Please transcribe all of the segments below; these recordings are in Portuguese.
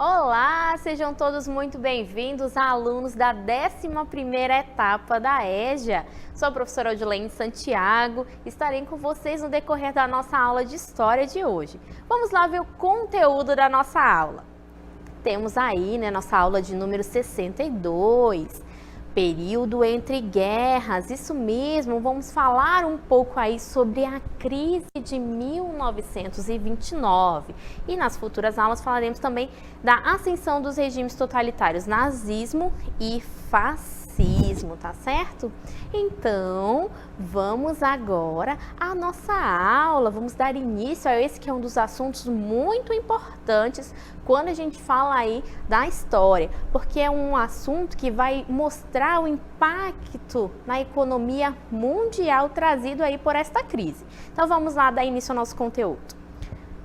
Olá, sejam todos muito bem-vindos, alunos da 11ª etapa da EJA. Sou a professora Odilene Santiago e estarei com vocês no decorrer da nossa aula de História de hoje. Vamos lá ver o conteúdo da nossa aula. Temos aí, nossa aula de número 62. Período entre guerras, isso mesmo, vamos falar um pouco aí sobre a crise de 1929 e nas futuras aulas falaremos também da ascensão dos regimes totalitários nazismo e fascismo, tá certo? Então, vamos agora à nossa aula, vamos dar início a esse que é um dos assuntos muito importantes quando a gente fala aí da história, porque é um assunto que vai mostrar o impacto na economia mundial trazido aí por esta crise. Então vamos lá dar início ao nosso conteúdo.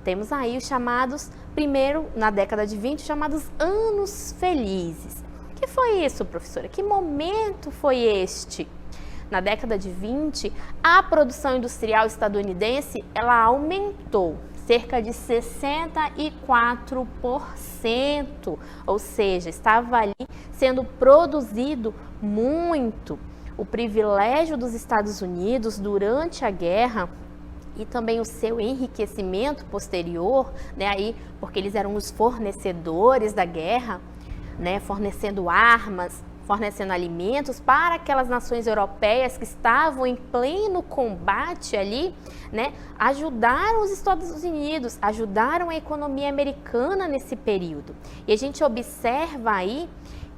Temos aí os chamados, primeiro na década de 20, chamados anos felizes. O que foi isso, professora? Que momento foi este? Na década de 20, a produção industrial estadunidense ela aumentou cerca de 64%, ou seja, estava ali sendo produzido muito. O privilégio dos Estados Unidos durante a guerra e também o seu enriquecimento posterior, aí, porque eles eram os fornecedores da guerra, fornecendo armas, fornecendo alimentos para aquelas nações europeias que estavam em pleno combate ali, ajudaram os Estados Unidos, ajudaram a economia americana nesse período. E a gente observa aí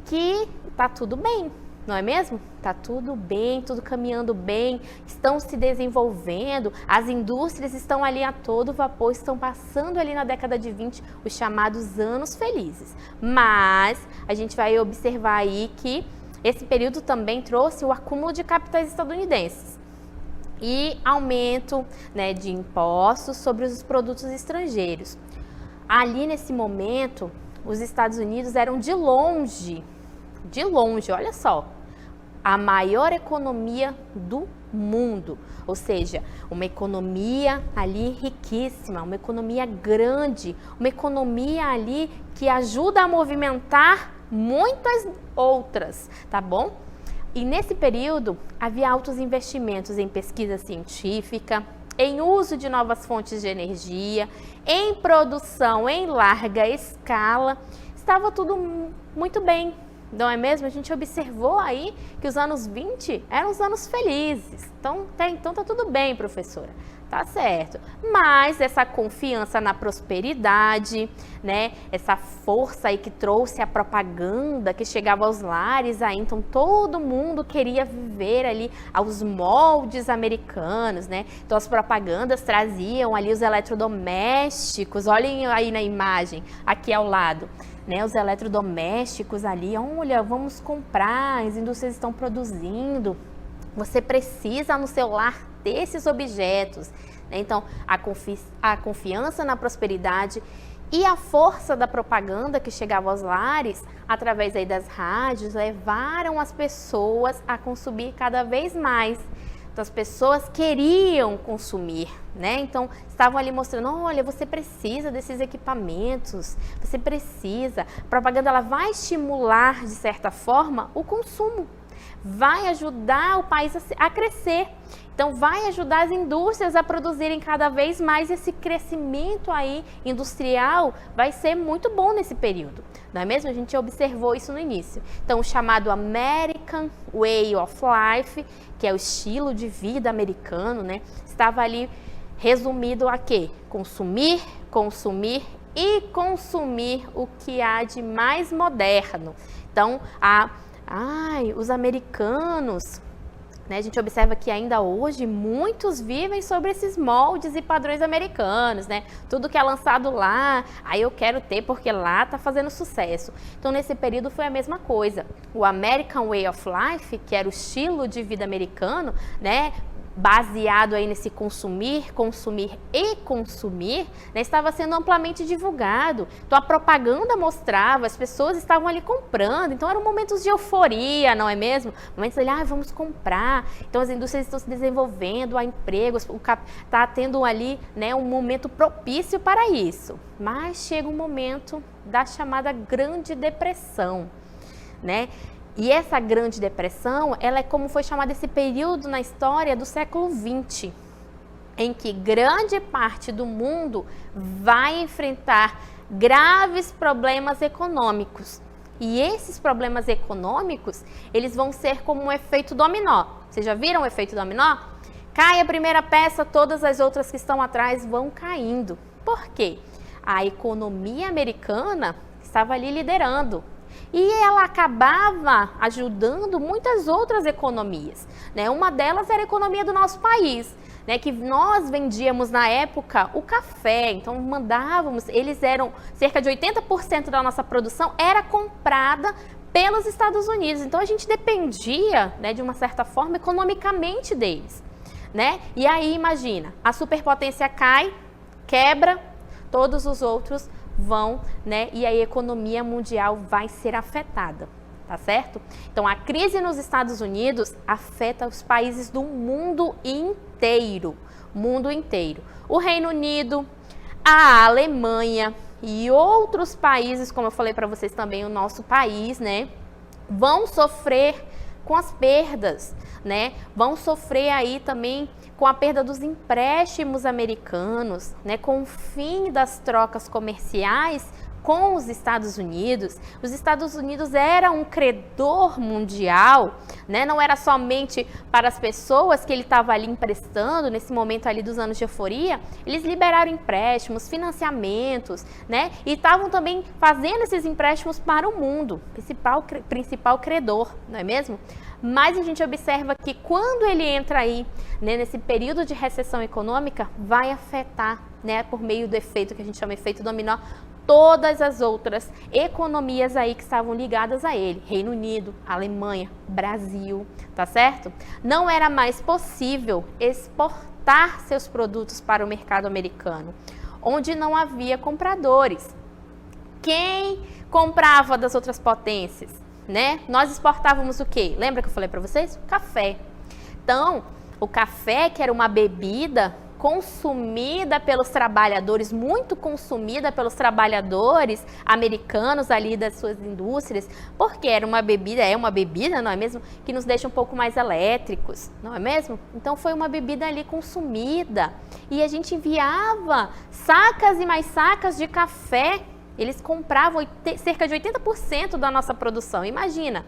que tá tudo bem, não é mesmo? Tá tudo bem, tudo caminhando bem, estão se desenvolvendo, as indústrias estão ali a todo vapor, estão passando ali na década de 20 os chamados anos felizes. Mas a gente vai observar aí que esse período também trouxe o acúmulo de capitais estadunidenses e aumento de impostos sobre os produtos estrangeiros. Ali nesse momento, os Estados Unidos eram de longe, olha só, a maior economia do mundo, ou seja, uma economia ali riquíssima, uma economia grande, uma economia ali que ajuda a movimentar muitas outras, tá bom? E nesse período havia altos investimentos em pesquisa científica, em uso de novas fontes de energia, em produção em larga escala, estava tudo muito bem. Não é mesmo? A gente observou aí que os anos 20 eram os anos felizes. Então tá tudo bem, professora. Tá certo. Mas essa confiança na prosperidade, essa força aí que trouxe a propaganda que chegava aos lares aí, então todo mundo queria viver ali aos moldes americanos, Então as propagandas traziam ali os eletrodomésticos. Olhem aí na imagem, aqui ao lado. Os eletrodomésticos ali, olha, vamos comprar, as indústrias estão produzindo, você precisa no seu lar ter esses objetos. Então, a confiança na prosperidade e a força da propaganda que chegava aos lares, através aí das rádios, levaram as pessoas a consumir cada vez mais. Então, as pessoas queriam consumir, Então, estavam ali mostrando, olha, você precisa desses equipamentos, você precisa. A propaganda ela vai estimular, de certa forma, o consumo, vai ajudar o país a crescer. Então, vai ajudar as indústrias a produzirem cada vez mais. Esse crescimento aí industrial vai ser muito bom nesse período, não é mesmo? A gente observou isso no início. Então, o chamado American Way of Life, que é o estilo de vida americano, estava ali resumido a quê? Consumir, consumir e consumir o que há de mais moderno. Então, os americanos, a gente observa que ainda hoje muitos vivem sobre esses moldes e padrões americanos, Tudo que é lançado lá, aí eu quero ter porque lá tá fazendo sucesso. Então, nesse período foi a mesma coisa. O American Way of Life, que era o estilo de vida americano, baseado aí nesse consumir, consumir e consumir, né, estava sendo amplamente divulgado. Então a propaganda mostrava, as pessoas estavam ali comprando, então eram momentos de euforia, não é mesmo? Momentos ali, vamos comprar. Então as indústrias estão se desenvolvendo, há empregos, está tendo ali, né, um momento propício para isso. Mas chega um momento da chamada Grande Depressão, né? E essa Grande Depressão, ela é como foi chamado esse período na história do século XX, em que grande parte do mundo vai enfrentar graves problemas econômicos. E esses problemas econômicos, eles vão ser como um efeito dominó. Vocês já viram o efeito dominó? Cai a primeira peça, todas as outras que estão atrás vão caindo. Por quê? A economia americana estava ali liderando. E ela acabava ajudando muitas outras economias, né? Uma delas era a economia do nosso país, né? Que nós vendíamos na época o café, então mandávamos, eles eram cerca de 80% da nossa produção era comprada pelos Estados Unidos, então a gente dependia, né, de uma certa forma economicamente deles, né? E aí imagina, a superpotência cai, quebra, todos os outros vão, né, e a economia mundial vai ser afetada, tá certo? Então a crise nos Estados Unidos afeta os países do mundo inteiro, O Reino Unido, a Alemanha e outros países, como eu falei para vocês também, o nosso país, né, vão sofrer com as perdas, né? Vão sofrer aí também com a perda dos empréstimos americanos, né? Com o fim das trocas comerciais com os Estados Unidos. Os Estados Unidos era um credor mundial, né? Não era somente para as pessoas que ele estava ali emprestando nesse momento ali dos anos de euforia. Eles liberaram empréstimos, financiamentos, né? E estavam também fazendo esses empréstimos para o mundo, principal credor, não é mesmo? Mas a gente observa que quando ele entra aí, né, nesse período de recessão econômica, vai afetar, né, por meio do efeito que a gente chama de efeito dominó, todas as outras economias aí que estavam ligadas a ele. Reino Unido, Alemanha, Brasil, tá certo? Não era mais possível exportar seus produtos para o mercado americano, onde não havia compradores. Quem comprava das outras potências? Né? Nós exportávamos o quê? Lembra que eu falei para vocês? Café. Então, o café, que era uma bebida consumida pelos trabalhadores, muito consumida pelos trabalhadores americanos ali das suas indústrias, porque era uma bebida, não é mesmo? Que nos deixa um pouco mais elétricos, não é mesmo? Então foi uma bebida ali consumida e a gente enviava sacas e mais sacas de café. Eles compravam cerca de 80% da nossa produção. Imagina,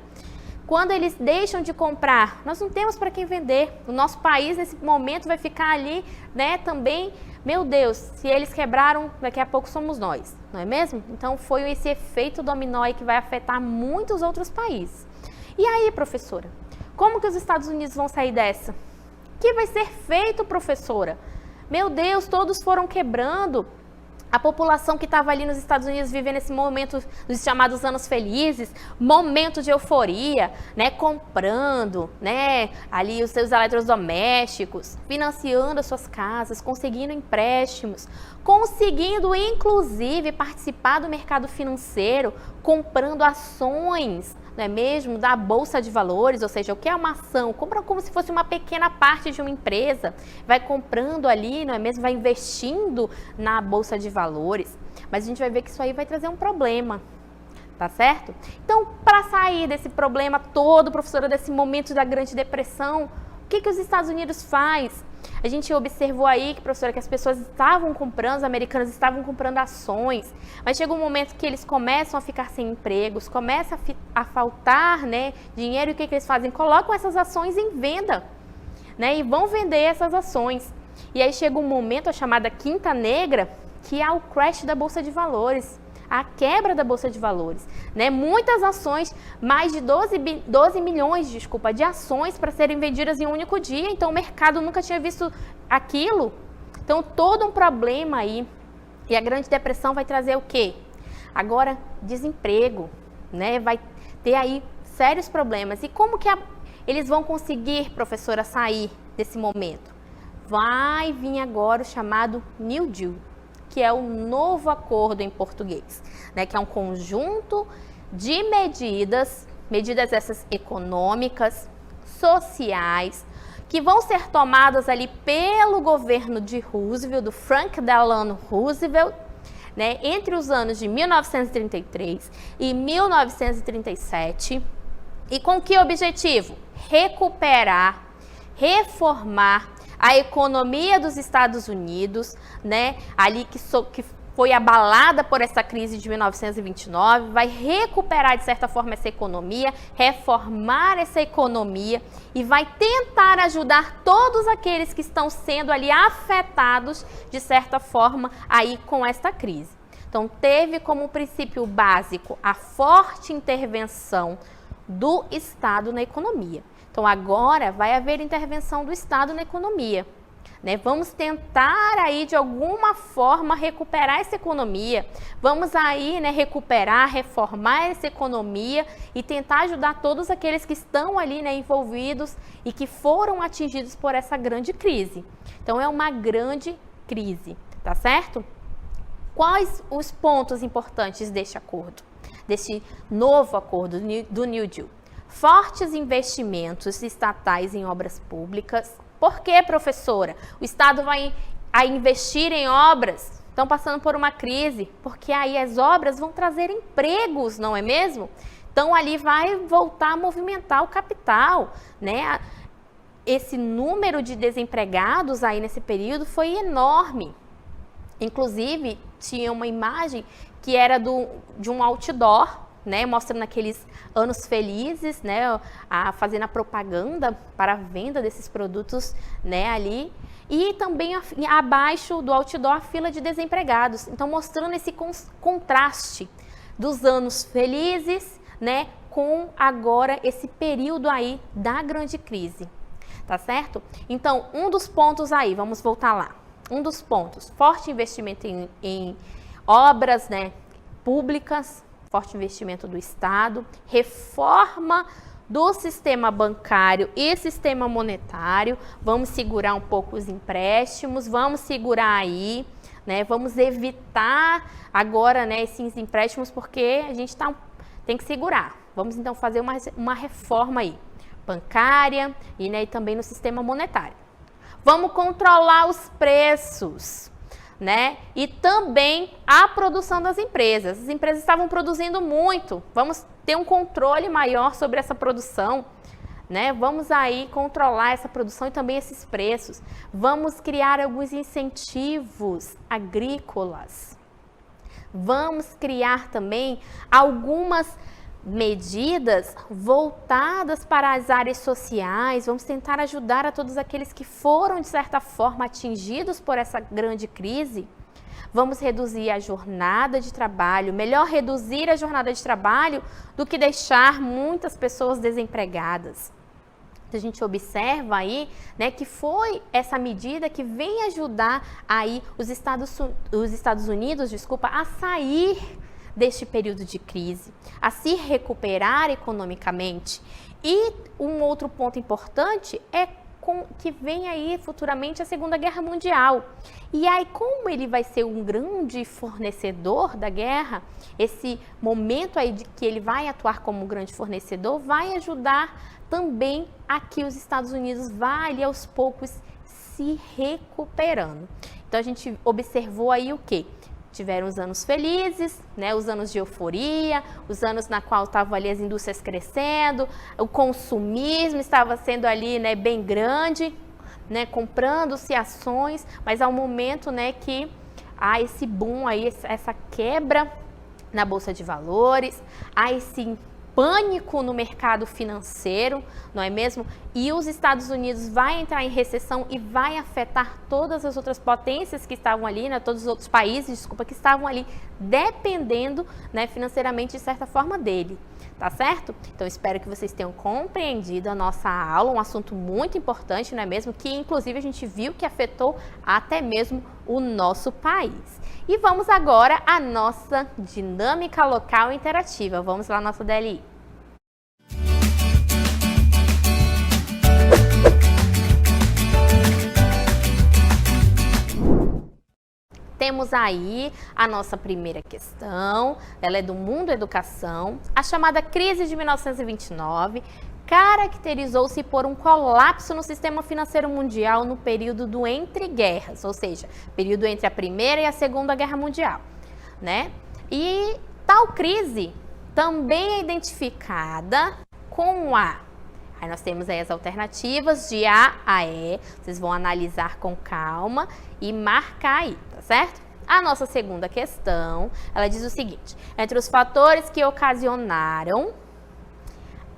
quando eles deixam de comprar, nós não temos para quem vender. O nosso país, nesse momento, vai ficar ali, né, também, meu Deus, se eles quebraram, daqui a pouco somos nós, não é mesmo? Então, foi esse efeito dominó aí que vai afetar muitos outros países. E aí, professora, como que os Estados Unidos vão sair dessa? O que vai ser feito, professora? Meu Deus, todos foram quebrando. A população que estava ali nos Estados Unidos vivendo esse momento dos chamados anos felizes, momento de euforia, né, comprando, né, ali os seus eletrodomésticos, financiando as suas casas, conseguindo empréstimos, conseguindo inclusive participar do mercado financeiro, comprando ações, não é mesmo, da Bolsa de Valores, ou seja, o que é uma ação? Compra como se fosse uma pequena parte de uma empresa, vai comprando ali, não é mesmo, vai investindo na Bolsa de Valores, mas a gente vai ver que isso aí vai trazer um problema, tá certo? Então, para sair desse problema todo, professora, desse momento da Grande Depressão, o que os Estados Unidos faz? A gente observou aí, professora, que as pessoas estavam comprando, os americanos estavam comprando ações, mas chega um momento que eles começam a ficar sem empregos, começa a faltar, né, dinheiro, e o que eles fazem? Colocam essas ações em venda, né, e vão vender essas ações. E aí chega um momento, a chamada Quinta Negra, que é o crash da Bolsa de Valores, a quebra da Bolsa de Valores, né? Muitas ações, mais de 12 milhões de ações para serem vendidas em um único dia, então o mercado nunca tinha visto aquilo. Então todo um problema aí, e a Grande Depressão vai trazer o quê? Agora, desemprego, né? Vai ter aí sérios problemas. E como que eles vão conseguir, professora, sair desse momento? Vai vir agora o chamado New Deal, que é o novo acordo em português, né? Que é um conjunto de medidas essas econômicas, sociais, que vão ser tomadas ali pelo governo de Roosevelt, do Franklin Delano Roosevelt, né, entre os anos de 1933 e 1937, e com que objetivo? Recuperar, reformar a economia dos Estados Unidos, né, ali que foi abalada por essa crise de 1929, vai recuperar de certa forma essa economia, reformar essa economia e vai tentar ajudar todos aqueles que estão sendo ali afetados de certa forma aí com esta crise. Então teve como princípio básico a forte intervenção do Estado na economia. Então agora vai haver intervenção do Estado na economia. Né? Vamos tentar aí de alguma forma recuperar essa economia, vamos aí, né, recuperar, reformar essa economia e tentar ajudar todos aqueles que estão ali, né, envolvidos e que foram atingidos por essa grande crise. Então é uma grande crise, tá certo? Quais os pontos importantes deste acordo, deste novo acordo do New Deal? Fortes investimentos estatais em obras públicas. Por que, professora? O Estado vai investir em obras? Estão passando por uma crise, porque aí as obras vão trazer empregos, não é mesmo? Então ali vai voltar a movimentar o capital, né? Esse número de desempregados aí nesse período foi enorme. Inclusive, tinha uma imagem que era de um outdoor, né, mostrando aqueles anos felizes, né, fazendo a propaganda para a venda desses produtos, né, ali, e também abaixo do outdoor a fila de desempregados. Então mostrando esse contraste dos anos felizes, né, com agora esse período aí da grande crise, tá certo? Então um dos pontos aí, vamos voltar lá, um dos pontos, forte investimento em obras, né, públicas, forte investimento do Estado, reforma do sistema bancário e sistema monetário, vamos segurar um pouco os empréstimos, vamos segurar aí, né, vamos evitar agora, né, esses empréstimos, porque a gente tem que segurar. Vamos então fazer uma reforma aí, bancária e, né, e também no sistema monetário. Vamos controlar os preços, né? E também a produção das empresas. As empresas estavam produzindo muito. Vamos ter um controle maior sobre essa produção, né? Vamos aí controlar essa produção e também esses preços. Vamos criar alguns incentivos agrícolas. Vamos criar também algumas medidas voltadas para as áreas sociais. Vamos tentar ajudar a todos aqueles que foram, de certa forma, atingidos por essa grande crise. Vamos reduzir a jornada de trabalho. Melhor reduzir a jornada de trabalho do que deixar muitas pessoas desempregadas. A gente observa aí, né, que foi essa medida que vem ajudar aí os Estados Unidos, a sair deste período de crise, a se recuperar economicamente. E um outro ponto importante é que vem aí futuramente a Segunda Guerra Mundial. E aí, como ele vai ser um grande fornecedor da guerra, esse momento aí de que ele vai atuar como um grande fornecedor, vai ajudar também a que os Estados Unidos vá ali aos poucos se recuperando. Então a gente observou aí o quê? Tiveram os anos felizes, né, os anos de euforia, os anos na qual estavam ali as indústrias crescendo, o consumismo estava sendo ali, né, bem grande, né, comprando-se ações, mas há um momento, né, que há esse boom aí, essa quebra na Bolsa de Valores, há esse pânico no mercado financeiro, não é mesmo? E os Estados Unidos vai entrar em recessão e vai afetar todas as outras potências que estavam ali, né? Todos os outros países, que estavam ali dependendo, né, financeiramente de certa forma dele, tá certo? Então espero que vocês tenham compreendido a nossa aula, um assunto muito importante, não é mesmo? Que inclusive a gente viu que afetou até mesmo o nosso país. E vamos agora à nossa dinâmica local interativa. Vamos lá, nossa DLI. Temos aí a nossa primeira questão, ela é do Mundo Educação. A chamada crise de 1929 caracterizou-se por um colapso no sistema financeiro mundial no período do entreguerras, ou seja, período entre a Primeira e a Segunda Guerra Mundial, né? E tal crise também é identificada com a... Aí nós temos aí as alternativas de A a E, vocês vão analisar com calma e marcar aí, tá certo? A nossa segunda questão, ela diz o seguinte: entre os fatores que ocasionaram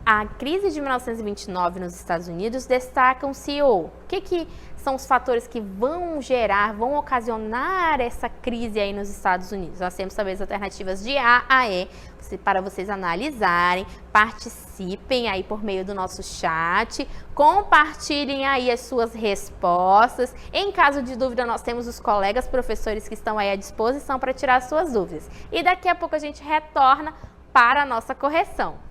a crise de 1929 nos Estados Unidos, destacam-se o que são os fatores que vão gerar, vão ocasionar essa crise aí nos Estados Unidos. Nós temos também as alternativas de A a E, para vocês analisarem, participem aí por meio do nosso chat, compartilhem aí as suas respostas. Em caso de dúvida, nós temos os colegas professores que estão aí à disposição para tirar as suas dúvidas. E daqui a pouco a gente retorna para a nossa correção.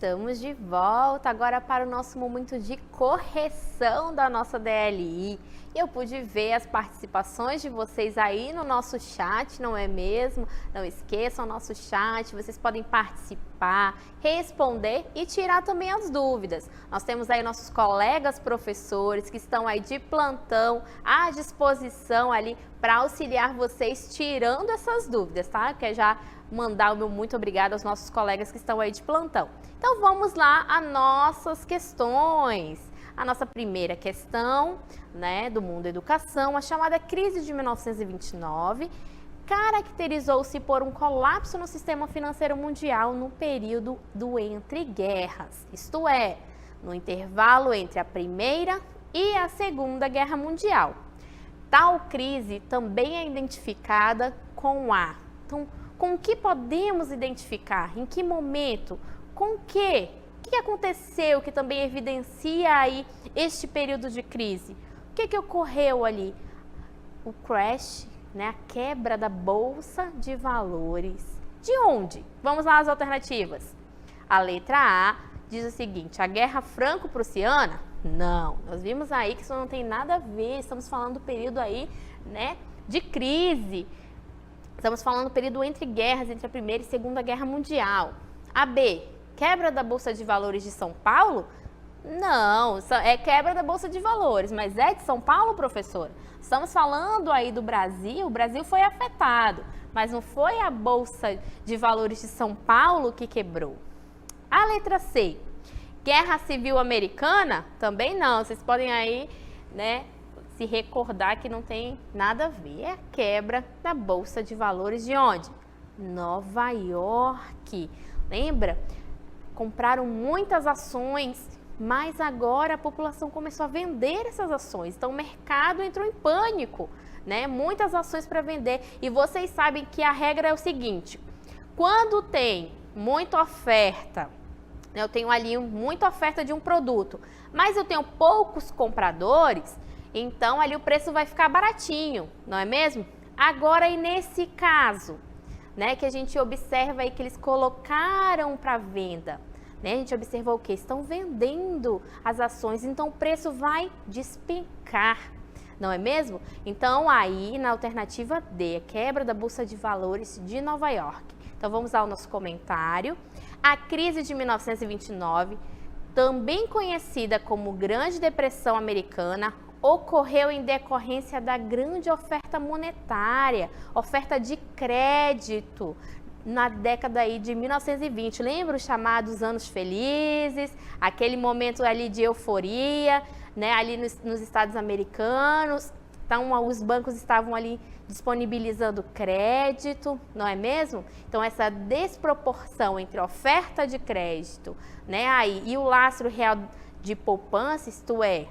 Estamos de volta agora para o nosso momento de correção da nossa DLI. Eu pude ver as participações de vocês aí no nosso chat, não é mesmo? Não esqueçam o nosso chat, vocês podem participar, responder e tirar também as dúvidas. Nós temos aí nossos colegas professores que estão aí de plantão à disposição ali para auxiliar vocês tirando essas dúvidas, tá? Quer já mandar o meu muito obrigado aos nossos colegas que estão aí de plantão. Então vamos lá a nossas questões. A nossa primeira questão, né, do Mundo Educação, a chamada crise de 1929, caracterizou-se por um colapso no sistema financeiro mundial no período do entreguerras, isto é, no intervalo entre a Primeira e a Segunda Guerra Mundial. Tal crise também é identificada com a... Então, com o que podemos identificar? Em que momento? Com o quê? O que aconteceu que também evidencia aí este período de crise? O que ocorreu ali? O crash, né? A quebra da Bolsa de Valores. De onde? Vamos lá às alternativas. A letra A diz o seguinte, a Guerra Franco-Prussiana? Não, nós vimos aí que isso não tem nada a ver, estamos falando do período aí, né, de crise. Estamos falando do período entre guerras, entre a Primeira e Segunda Guerra Mundial. A B, quebra da Bolsa de Valores de São Paulo? Não, é quebra da Bolsa de Valores, mas é de São Paulo, professora? Estamos falando aí do Brasil, o Brasil foi afetado, mas não foi a Bolsa de Valores de São Paulo que quebrou. A letra C, Guerra Civil Americana? Também não, vocês podem aí, né, se recordar que não tem nada a ver, é a quebra da Bolsa de Valores de onde? Nova York. Lembra? Compraram muitas ações, mas agora a população começou a vender essas ações. Então o mercado entrou em pânico, né? Muitas ações para vender. E vocês sabem que a regra é o seguinte: quando tem muita oferta, eu tenho ali muita oferta de um produto, mas eu tenho poucos compradores, então ali o preço vai ficar baratinho, não é mesmo? Agora, e nesse caso, né, que a gente observa aí que eles colocaram para venda, né? A gente observou o que? Estão vendendo as ações, então o preço vai despencar, não é mesmo? Então aí na alternativa D, quebra da Bolsa de Valores de Nova York. Então vamos ao nosso comentário. A crise de 1929, também conhecida como Grande Depressão Americana, ocorreu em decorrência da grande oferta monetária, oferta de crédito, na década aí de 1920. Lembra os chamados anos felizes, aquele momento ali de euforia, né, ali nos Estados americanos. Então, os bancos estavam ali disponibilizando crédito, não é mesmo? Então, essa desproporção entre oferta de crédito, né, aí, e o lastro real de poupança, isto é,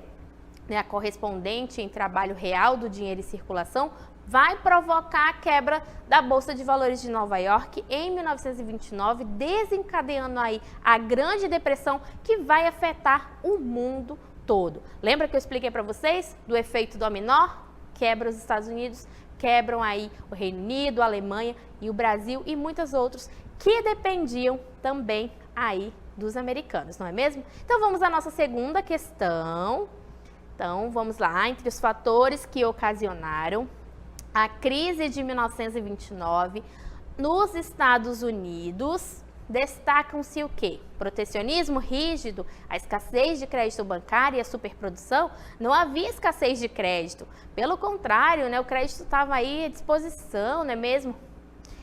né, a correspondente em trabalho real do dinheiro em circulação, vai provocar a quebra da Bolsa de Valores de Nova York em 1929, desencadeando aí a Grande Depressão, que vai afetar o mundo todo. Lembra que eu expliquei para vocês do efeito dominó? Quebra os Estados Unidos, quebram aí o Reino Unido, a Alemanha e o Brasil e muitos outros que dependiam também aí dos americanos, não é mesmo? Então vamos à nossa segunda questão. Então vamos lá, entre os fatores que ocasionaram a crise de 1929 nos Estados Unidos, destacam-se o quê? Protecionismo rígido, a escassez de crédito bancário e a superprodução. Não havia escassez de crédito, pelo contrário, né, o crédito estava aí à disposição, não é mesmo?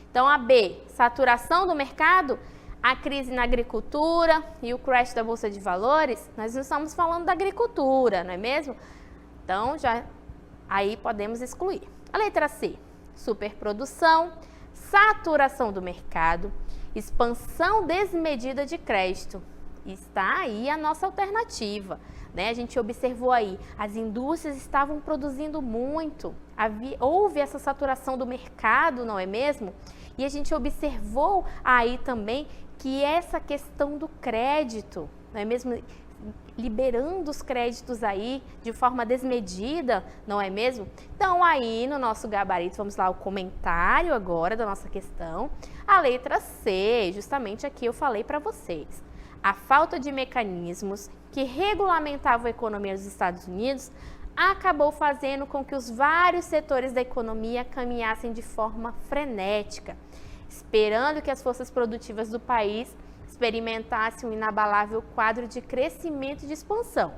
Então a B, saturação do mercado, a crise na agricultura e o crash da Bolsa de Valores. Nós não estamos falando da agricultura, não é mesmo? Então já aí podemos excluir. A letra C, superprodução, saturação do mercado, expansão desmedida de crédito. Está aí a nossa alternativa, né? A gente observou aí, as indústrias estavam produzindo muito, houve essa saturação do mercado, não é mesmo? E a gente observou aí também que essa questão do crédito, não é mesmo? Liberando os créditos aí de forma desmedida, não é mesmo? Então aí no nosso gabarito, vamos lá, o comentário agora da nossa questão, a letra C, justamente aqui eu falei para vocês. A falta de mecanismos que regulamentavam a economia dos Estados Unidos acabou fazendo com que os vários setores da economia caminhassem de forma frenética, esperando que as forças produtivas do país experimentasse um inabalável quadro de crescimento e de expansão.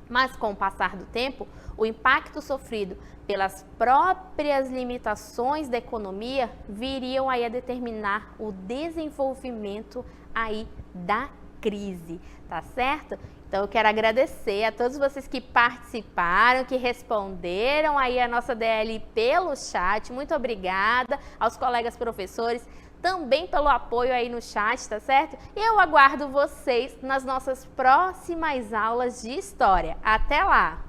Mas com o passar do tempo, o impacto sofrido pelas próprias limitações da economia viriam aí a determinar o desenvolvimento aí da crise, tá certo? Então eu quero agradecer a todos vocês que participaram, que responderam aí a nossa DL pelo chat. Muito obrigada aos colegas professores também pelo apoio aí no chat, tá certo? E eu aguardo vocês nas nossas próximas aulas de história. Até lá!